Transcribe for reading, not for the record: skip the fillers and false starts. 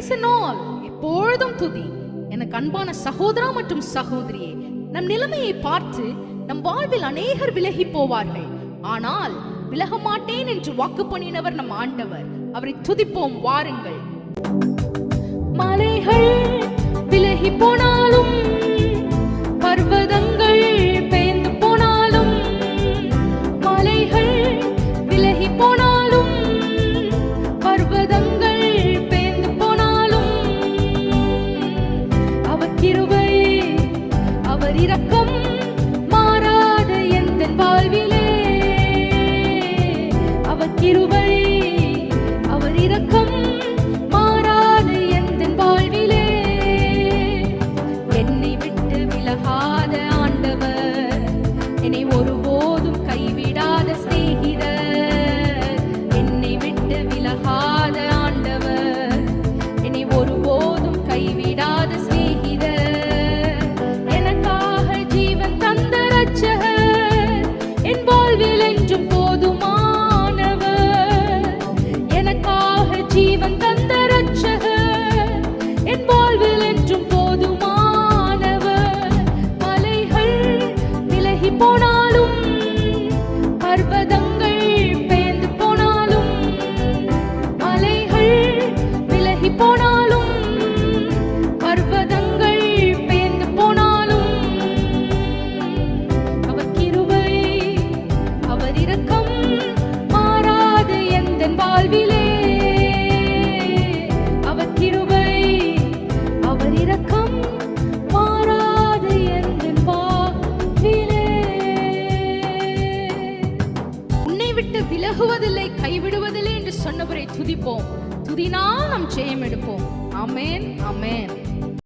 praise and all எப்பொழுதும் துதி. எனக்கு அன்பான சகோதரா மற்றும் சகோதரியே, நம் நிலைமையை பார்த்து நம் வாழ்வில் அநேகர் விலகி போவார்கள். ஆனால் விலக மாட்டேன் என்று வாக்கு பண்ணினவர் நம் ஆண்டவர். அவரை துதிப்போம் வாருங்கள். மலைகள் விலகி போனாலும், பர்வதங்கள் பெயர்ந்து போனாலும், மலைகள் விலகி போனாலும், பர்வதங்கள் பெயர்ந்து போனாலும், அவர் கிருபை அவர் இரக்கம் மாறாத எந்தன் வாழ்விலே. அவர் கிருபை அவர் இரக்கம் மாறாத எந்தன் வாழ்விலே. என்னை விட்டு விலகாத ஆண்டவர், என்னை ஒருபோதும் கைவிடாத சிநேகிதர். என்னை விட்டு விலகாத ஆண்டவர், என்னை ஒருபோதும் கைவிடாத சிநேகிதர். எனக்காக ஜீவன் தந்த இரட்சகர், என் வாழ்வில் என்றும் போதுமானவர். எனக்காக ஜீவன் தந்த இரட்சகர், என் வாழ்வில் என்றும் போதுமானவர். மலைகள் விலகி போனாலும், பர்வதங்கள் பெயர்ந்து போனாலும், மலைகள் விலகி போனாலும், பர்வதங்கள் பெயர்ந்து போனாலும், அவர் கிருபை அவர் இரக்கம் மாறாத எந்தன் வாழ்விலே. அவர் கிருபை அவர் இரக்கம் மாறாத எந்தன் வாழ்விலே. உன்னை விட்டு விலகுவதில்லை, கைவிடுவதில்லை என்று சொன்னவரை துதிப்போம். துதினால் நாம் ஜெயம் எடுப்போம். ஆமென், ஆமென்.